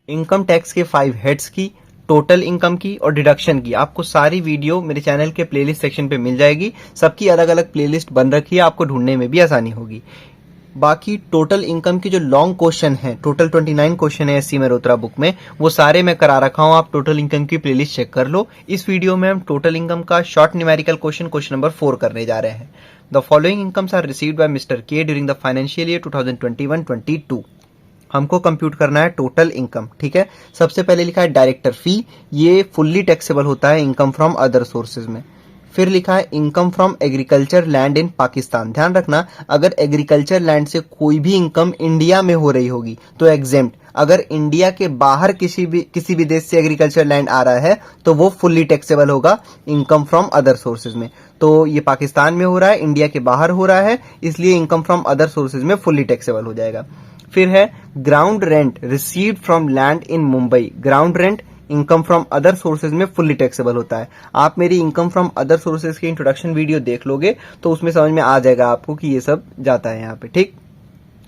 Income tax के 5 heads की, total income की और डिडक्शन की आपको सारी वीडियो मेरे चैनल के प्लेलिस्ट सेक्शन पे मिल जाएगी। सबकी अलग अलग प्लेलिस्ट बन रखी है, आपको ढूंढने में भी आसानी होगी। बाकी टोटल इनकम की जो लॉन्ग क्वेश्चन है, टोटल 29 क्वेश्चन है एससी मेहरोत्रा बुक में, वो सारे मैं करा रखा हूं। आप टोटल इनकम की प्लेलिस्ट चेक कर लो। इस वीडियो में हम टोटल इनकम का शॉर्ट न्यूमेरिकल क्वेश्चन नंबर 4 करने जा रहे हैं। The following incomes are received by mister K during the financial year 2021-22। हमको कंप्यूट करना है टोटल इनकम। ठीक है, सबसे पहले लिखा है डायरेक्टर फी, ये फुल्ली टैक्सेबल होता है इनकम फ्रॉम अदर सोर्सेज में। फिर लिखा है income from agriculture land in Pakistan. ध्यान रखना, अगर एग्रीकल्चर लैंड से कोई भी इनकम इंडिया में हो रही होगी तो एग्जेम्प्ट। अगर इंडिया के बाहर किसी भी देश से एग्रीकल्चर लैंड आ रहा है तो वो फुल्ली टैक्सेबल होगा इनकम फ्रॉम अदर सोर्सेज में। तो ये पाकिस्तान में हो रहा है, इंडिया के बाहर हो रहा है, इसलिए इनकम फ्रॉम अदर सोर्सेज में फुल्ली टैक्सेबल हो जाएगा। फिर है ground rent received from land in Mumbai. Ground rent income from other sources में फुल्ली टैक्सेबल होता है। आप मेरी इनकम फ्रॉम अदर सोर्सेज की इंट्रोडक्शन वीडियो देख लोगे तो उसमें समझ में आ जाएगा आपको कि ये सब जाता है यहाँ पे। ठीक,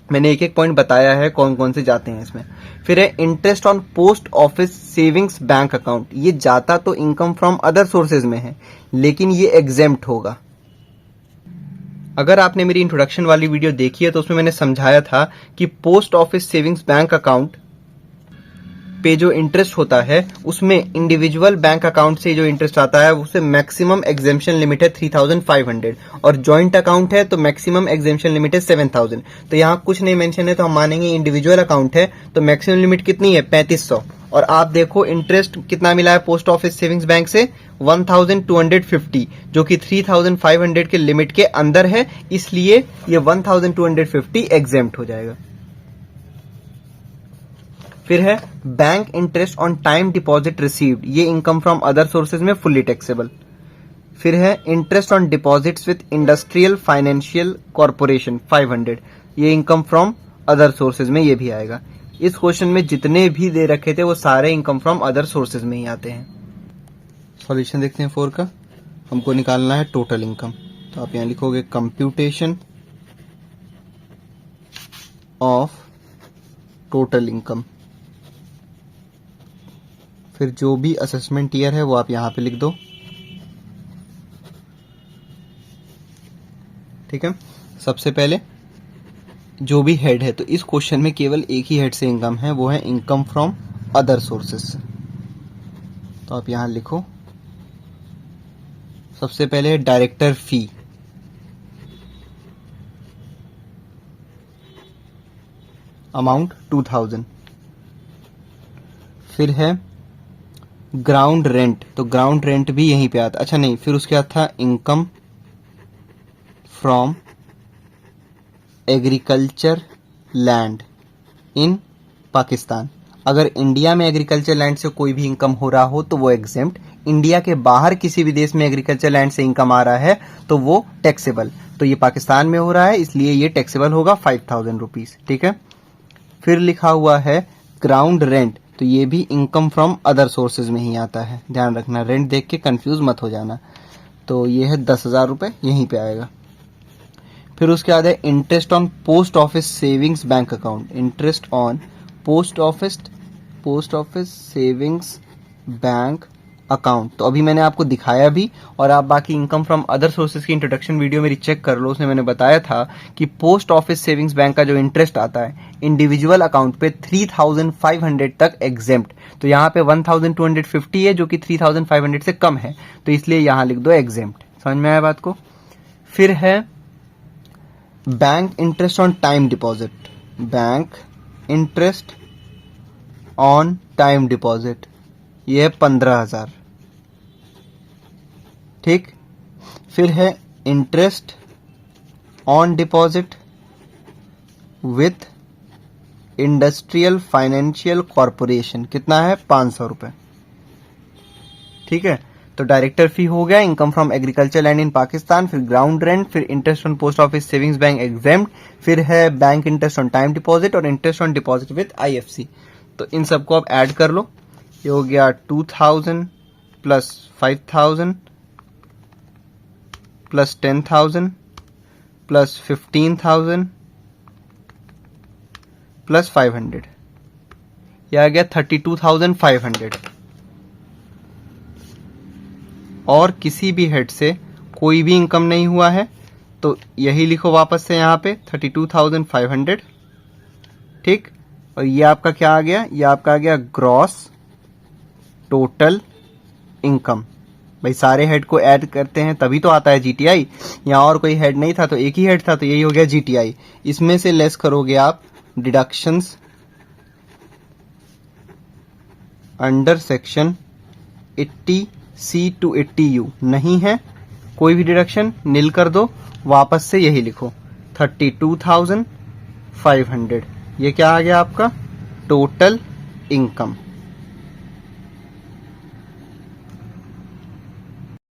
मैंने एक एक पॉइंट बताया है कौन कौन से जाते हैं इसमें। फिर है interest on post office savings bank account. ये जाता तो इनकम फ्रॉम अदर सोर्सेज में है, लेकिन ये एग्जेम्प्ट होगा। अगर आपने मेरी इंट्रोडक्शन वाली वीडियो देखी है तो उसमें मैंने समझाया था कि post office savings bank account पे जो इंटरेस्ट होता है उसमें इंडिविजुअल बैंक अकाउंट से जो इंटरेस्ट आता है उससे मैक्सिमम एग्जेम्पशन लिमिट है 3500 और जॉइंट अकाउंट है तो मैक्सिमम एग्जेम्पशन लिमिट है 7000। तो यहाँ कुछ नहीं मेंशन है तो हम मानेंगे इंडिविजुअल अकाउंट है तो मैक्सिमम लिमिट कितनी है 3500। और आप देखो इंटरेस्ट कितना मिला है पोस्ट ऑफिस सेविंग्स बैंक से 1250, जो कि 3500 के लिमिट के अंदर है, इसलिए ये 1250 एग्जेम्प्ट हो जाएगा। फिर है bank interest on time deposit received, ये इनकम फ्रॉम अदर सोर्सेज में फुल्ली टैक्सेबल। फिर है interest on deposits with industrial financial corporation 500, ये इनकम फ्रॉम अदर सोर्सेज में ये भी आएगा। इस क्वेश्चन में जितने भी दे रखे थे वो सारे इनकम फ्रॉम अदर सोर्सेज में ही आते हैं। सॉल्यूशन देखते हैं 4 का। हमको निकालना है टोटल इनकम, तो आप यहां लिखोगे कंप्यूटेशन ऑफ टोटल इनकम। फिर जो भी असेसमेंट ईयर है वो आप यहां पे लिख दो। ठीक है, सबसे पहले जो भी हेड है, तो इस क्वेश्चन में केवल एक ही हेड से इनकम है, वो है इनकम फ्रॉम अदर सोर्सेस। तो आप यहां लिखो सबसे पहले डायरेक्टर फी, अमाउंट 2000। फिर है ग्राउंड रेंट, तो ग्राउंड रेंट भी यहीं पे आता, अच्छा नहीं, फिर उसके बाद था income from agriculture land in Pakistan. अगर इंडिया में एग्रीकल्चर लैंड से कोई भी इनकम हो रहा हो तो वो एग्जेम्प्ट, इंडिया के बाहर किसी भी देश में एग्रीकल्चर लैंड से इनकम आ रहा है तो वो टैक्सेबल। तो ये पाकिस्तान में हो रहा है इसलिए ये टैक्सेबल होगा 5000 रुपीज। ठीक है, फिर लिखा हुआ है ग्राउंड रेंट, तो ये भी इनकम फ्रॉम अदर सोर्सेज में ही आता है। ध्यान रखना, रेंट देख के कंफ्यूज मत हो जाना। तो ये है 10,000 रुपए, यहीं पे आएगा। फिर उसके बाद है interest on post office savings bank account, interest on post office savings bank account. तो अभी मैंने आपको दिखाया भी, और आप बाकी इनकम फ्रॉम अदर सोर्सेज की इंट्रोडक्शन वीडियो मेरी चेक कर लो, उसमें मैंने बताया था कि पोस्ट ऑफिस सेविंग्स बैंक का जो इंटरेस्ट आता है इंडिविजुअल अकाउंट पे 3500 तक एग्जेम्प्ट। तो यहाँ पे 1250 है जो कि 3500 से कम है, तो इसलिए यहाँ लिख दो एग्जेम्प्ट। समझ में आया बात को। फिर है bank interest on time deposit, bank interest on time deposit, ये है 15,000। ठीक, फिर है interest on deposit with industrial financial corporation, कितना है 500 रुपए। ठीक है, तो डायरेक्टर फी हो गया, income from agriculture land in Pakistan, फिर ग्राउंड रेंट, फिर interest on post office savings bank exempt, फिर है bank interest on time deposit और interest on deposit with IFC. तो इन सबको आप ऐड कर लो, ये हो गया 2000 प्लस 5000 प्लस 10,000 प्लस 15,000 प्लस 500, ये आ गया 32,500। और किसी भी हेड से कोई भी इनकम नहीं हुआ है तो यही लिखो वापस से यहाँ पे 32,500, ठीक। और ये आपका क्या आ गया, ये आपका आ गया ग्रॉस टोटल इनकम। भाई सारे हेड को ऐड करते हैं तभी तो आता है जीटीआई। यहाँ और कोई हेड नहीं था तो एक ही हेड था तो यही हो गया जीटीआई। इसमें से लेस करोगे आप deductions under section 80C to 80U, नहीं है कोई भी डिडक्शन, नील कर दो। वापस से यही लिखो 32,500। ये क्या आ गया आपका टोटल इनकम।